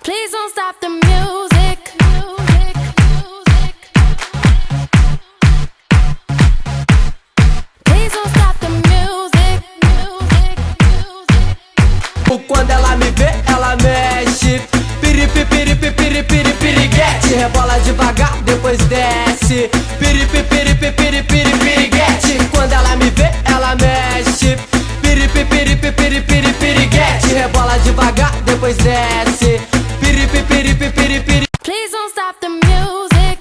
Please don't stop the music. Please don't stop the music. Quando ela me vê, ela mexe. Piripi, piripi, piripi, piriguete. Rebola devagar, depois desce. Piripi, piripi, piripi, piriguete. Quando ela me vê, ela mexe. Piripi, piripi, piripi, piriguete. Rebola devagar, depois desce. Piripi, piripi, piripi. Please don't stop the music.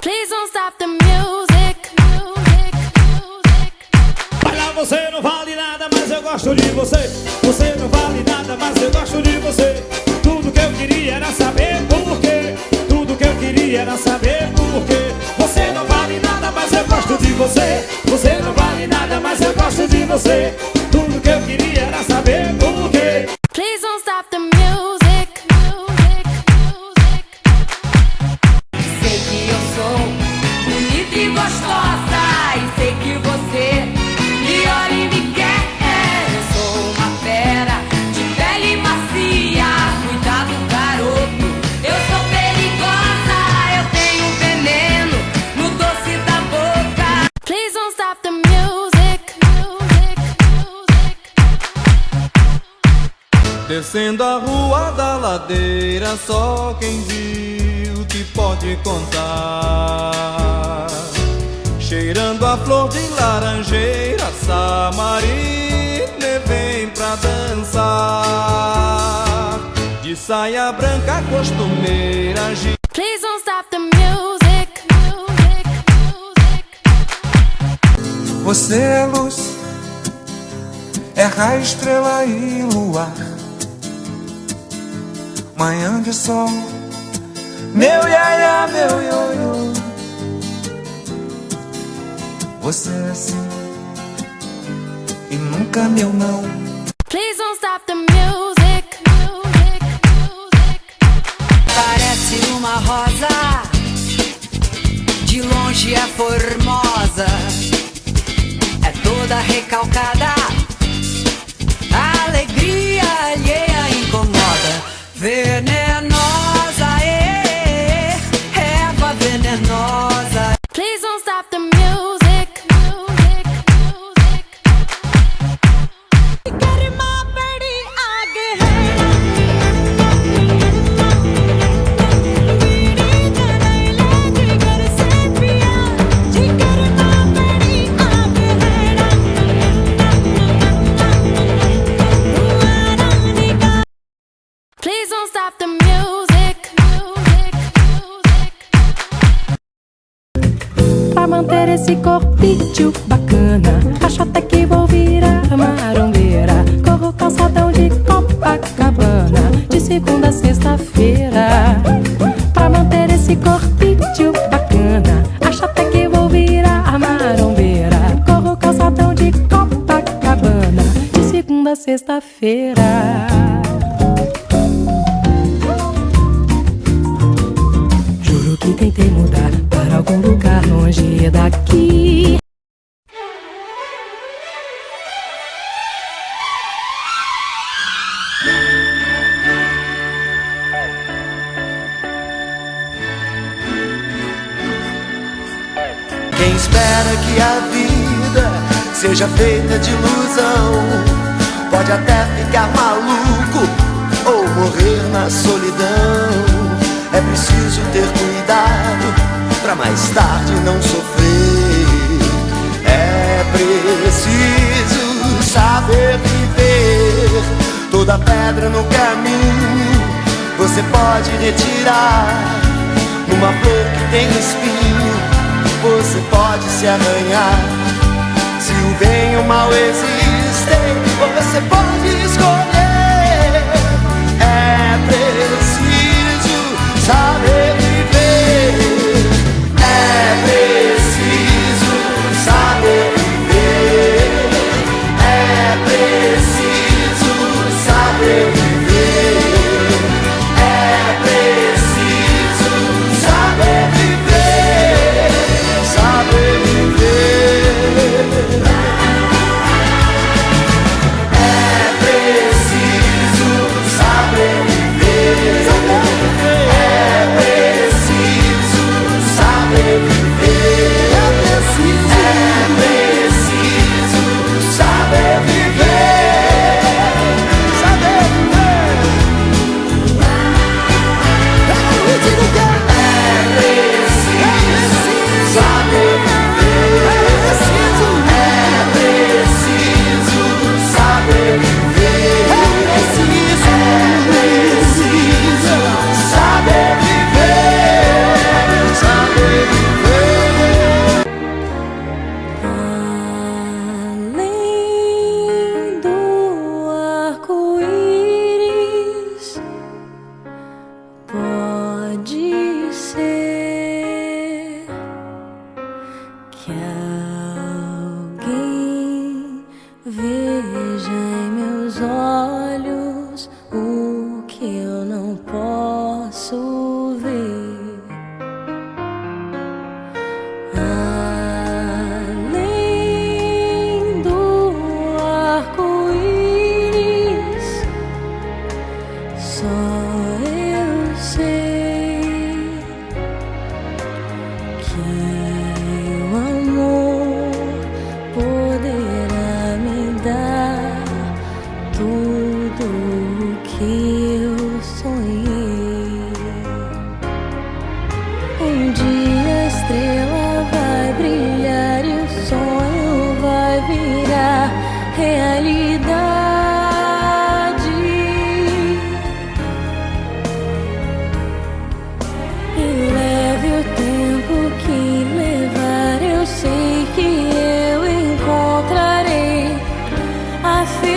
Please don't stop the music. Olha, você não vale nada, mas eu gosto de você. Você não vale nada, mas eu gosto de você. Tudo que eu queria era saber por quê. Tudo que eu queria era saber por quê. Você não vale nada, mas eu gosto de você. Você não vale nada, mas eu gosto de você. Tudo que eu queria era saber por quê. Please don't stop the music. Sei que eu sou bonita e gostosa, e sei que você me olha e me quer. Eu sou uma fera de pele macia, cuidado garoto, eu sou perigosa. Eu tenho veneno no doce da boca. Please don't stop the music. Descendo a rua da ladeira, só quem viu te pode contar. Cheirando a flor de laranjeira, Samarina vem pra dançar. De saia branca costumeira, Please don't stop the music. Você é luz, é raio, estrela e luar. Manhã de sol, meu iaia, meu ioiô. Você é assim e nunca meu não. Please don't stop the music. Parece uma rosa, de longe é formosa, é toda recalcada, a alegria alheia incomoda. Venenosa, erva venenosa. Please don't stop the music. Please don't stop the music. Pra manter esse corpício bacana, acho até que vou virar marombeira. Corro calçadão de Copacabana, de segunda a sexta-feira. Pra manter esse corpício bacana, acho até que vou virar marombeira. Corro calçadão de Copacabana, de segunda a sexta-feira. Juro que tentei mudar para algum lugar longe daqui. Quem espera que a vida seja feita de ilusão pode até ficar maluco ou morrer na solidão. É preciso ter cuidado pra mais tarde não sofrer. É preciso saber viver. Toda pedra no caminho você pode retirar. Numa flor que tem espinho você pode se arranhar. Se o bem e o mal existem, você pode escolher. É preciso saber viver. É preciso saber viver. É preciso Veja em meus olhos o que eu não posso ver. Além do arco-íris, só eu sei que o amor poderá me dar tudo o que eu sonhei. Um dia a estrela vai brilhar e o sonho vai virar realidade. E leve o tempo que levar, eu sei que eu encontrarei a felicidade.